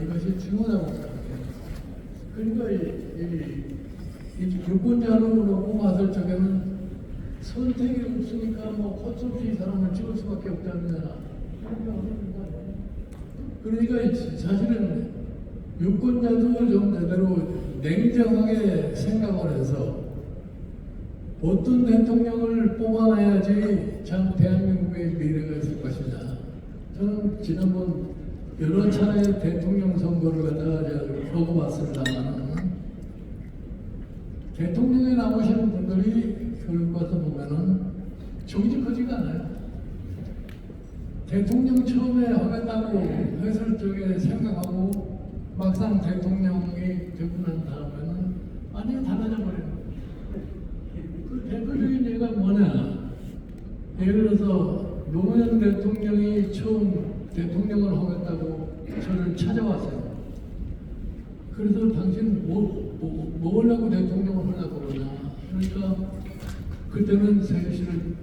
이것이 중요하다고 생각해요. 그러니까 이 유권자로 뽑았을 적에는 선택이 없으니까 뭐 헛수 없이 이 사람을 찍을 수밖에 없지 않느냐. 그러니까 사실은 유권자도 좀 제대로 냉정하게 생각을 해서 어떤 대통령을 뽑아놔야지 참 대한민국의 미래가 있을 것이냐. 저는 지난번 여러 차례 대통령 선거를 갖다가 겪어봤습니다만 대통령에 나오시는 분들이 결국 와서 보면은 정직하지가 않아요. 대통령 처음에 하겠다고 했을 적에 생각하고 막상 대통령이 되고 난 다음에는 완전히 달라져 버려요. 그 대표적인 예가 뭐냐? 예를 들어서 노무현 대통령이 처음 대통령을 하겠다고 저를 찾아왔어요. 그래서 당신 뭐 하려고 대통령을 하려고 그러냐? 그러니까 그때는 사실은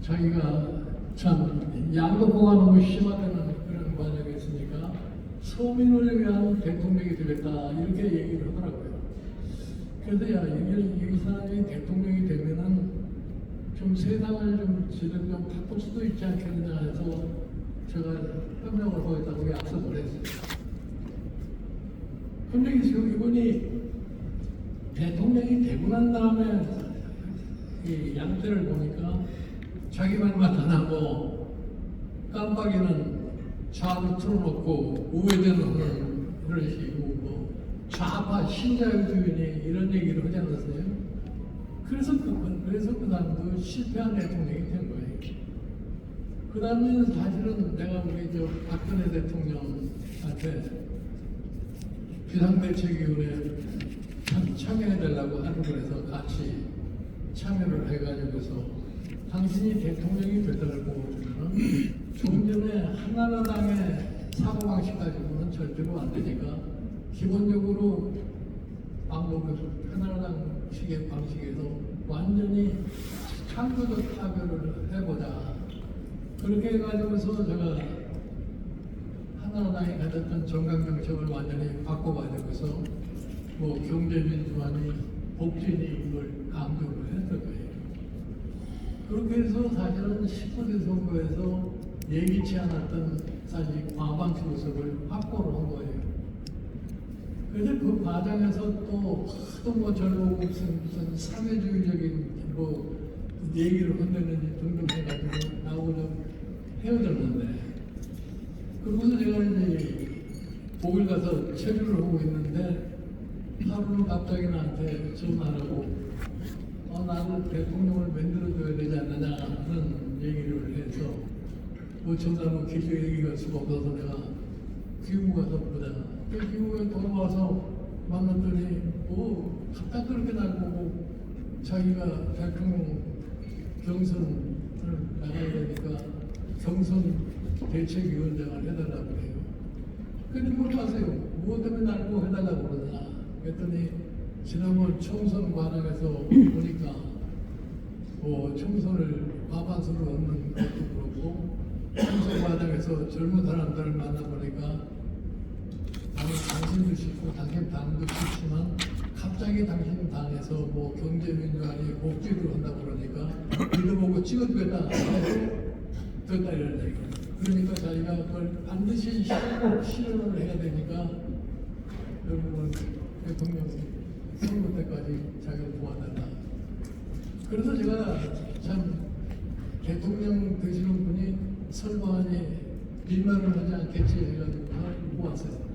자기가 참 양극화가 너무 심하다는 그런 관념이 있으니까 서민을 위한 대통령이 되겠다 이렇게 얘기를 하더라고요. 그래서 야, 이 사람이 대통령이 되면은 좀 세상을 좀 제대로 좀 바꿀 수도 있지 않겠느냐 해서 제가 협력을 하겠다고 약속을 했어요. 근데 이분이 대통령이 되고 난 다음에 이 양태를 보니까 자기 말만 안 하고 깜빡이는 좌로 틀어놓고 우회전을 이런 식이고 뭐 좌파 신자유주의니 이런 얘기를 하지 않았어요? 그래서 그 사람도 실패한 대통령이 된 거예요. 그 다음에 사실은 내가 우리 저 박근혜 대통령한테 비상대책위원회 참여해달라고 하는 거라서 같이 참여를 해가지고서 당신이 대통령이 되더라고 그러면 좀 전에 한나라당의 사고방식 가지고는 절대로 안 되니까 기본적으로 방법을 한나라당식의 방식에서 완전히 창조적 타결을 해보자. 그렇게 해가지고서 제가 한나라당이 가졌던 정강정책을 완전히 바꿔가지고서 뭐 경제민주화니 복지니 이걸 강조를 했을 거예요. 그렇게 해서 사실은 19대 선거에서 예기치 않았던 사실 과반수 의석을 확보를 한 거예요. 그래서 그 과정에서 또 하도 뭐 저를 무슨 사회주의적인 뭐 얘기를 건네는지 등등 해가지고 나하고 좀 헤어졌는데 그러고서 제가 이제 독일 가서 체류를 하고 있는데 하루는 갑자기 나한테 전화하고 나를 대통령을 만들어줘야 되지 않느냐 하는 얘기를 해서 뭐 전화로 길게 얘기할 수가 없어서 내가 귀국 가서 보자. 그 귀국에 돌아와서 만났더니 뭐 갑자기 그렇게 날 보고 자기가 대통령 경선을 나가야 되니까 경선 대책위원장을 해달라고 해요. 근데 뭘 하세요? 무엇 때문에 날 보고 해달라고 그러냐? 그랬더니 지난번 총선 과정에서 보니까 뭐 총선을 과반수를 얻는 것도 그렇고 총선 과정에서 젊은 사람들을 만나보니까 당신도 싫고 당신 당도 싫지만 갑자기 당신 당에서 뭐 경제민주화니 복지를 한다고 그러니까 믿어보고 찍어주겠다 됐다 이런 얘기. 그러니까 자기가 그걸 반드시 실현을 해야 되니까 결국은 대통령 선거 때까지 자기가 도와달라. 그래서 제가 참 대통령 되시는 분이 설마하니 일만을 하지 않겠지 해가지고 모았어요.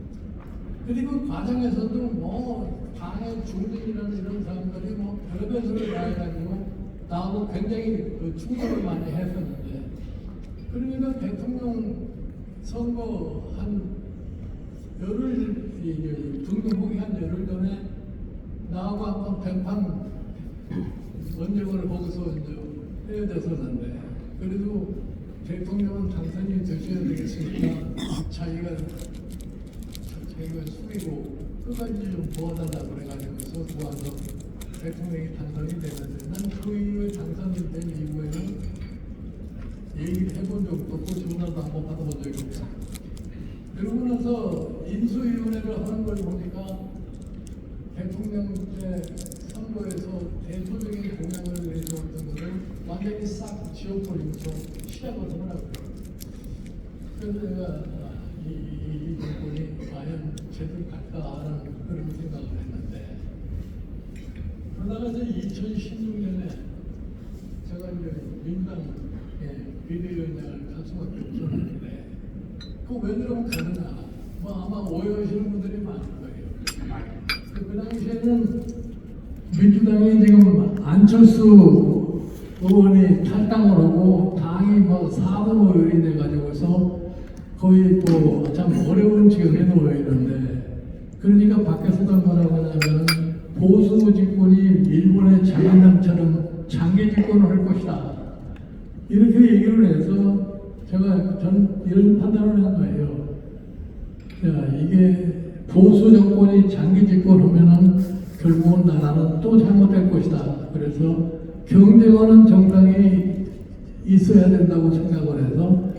그리고 그 과정에서도 뭐 당의 중진이라는 이런 사람들이 뭐 별의별 소리를 다 해가지고 나하고 굉장히 그 충돌을 많이 했었는데 그러니까 대통령 선거 한 열흘 등록하기 한 열흘 전에 나하고 한번 ben판 원정을 거기서 이제 헤어졌었는데 그래도 대통령은 당선이 되셔야 되겠으니까 자기가 숙이고 끝까지 좀 도와달라고 그래가지고서 도와서 대통령이 당선이 됐는데 난 그 이후에 당선이 된 이후에는 얘기를 해본 적도 없고 전화도 한번 받아본 적이 없어. 그러고 나서 인수위원 지워버리면서 시작을 하더라고요. 그래서 내가 이 정권이 과연 제대로 갈까라는 그런 생각을 했는데, 그러다가 이제 2016년에 제가 이제 민당의 비대위원장을 할 수밖에 없었는데, 그거 왜 그러면 가느냐? 뭐 아마 오해하시는 분들이 많을 거예요. 그 당시에는 민주당이 지금 안철수 의원이 탈당을 하고 당이 뭐 4분 의원이 돼가지고서 거의 또 참 어려운 지경에 놓여 있는데, 그러니까 밖에서도 뭐라고 하냐면 보수 집권이 일본의 자민당처럼 장기 집권을 할 것이다, 이렇게 얘기를 해서 전 이런 판단을 한 거예요. 자, 이게 보수 정권이 장기 집권하면은 결국은 나라는 또 잘못될 것이다. 그래서 경쟁하는 정당이 있어야 된다고 생각을 해서,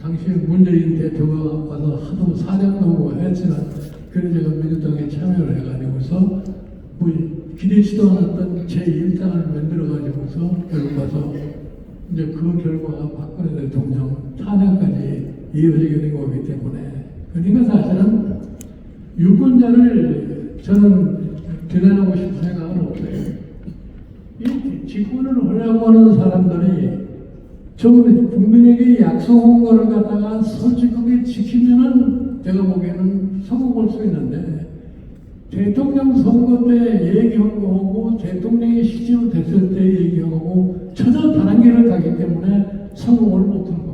당시 문재인 대표가 와서 하도 사정도 하고 했지만, 그래서 제가 민주당에 참여를 해가지고서 뭐 기대치도 않았던 제1당을 만들어가지고서 결국 와서 이제 그 결과가 박근혜 대통령 탄핵까지 이어지게 된 거기 때문에, 그러니까 사실은 유권자를 저는 대단하고 싶은 생각은 없어요. 이 집권을 하려고 하는 사람들이 좀 국민에게 약속한 거를 갖다가 솔직하게 지키면은 내가 보기에는 성공할 수 있는데, 대통령 선거 때 얘기한 거하고 대통령이 실제로 됐을 때 얘기하고 전혀 다른 길을 가기 때문에 성공을 못하는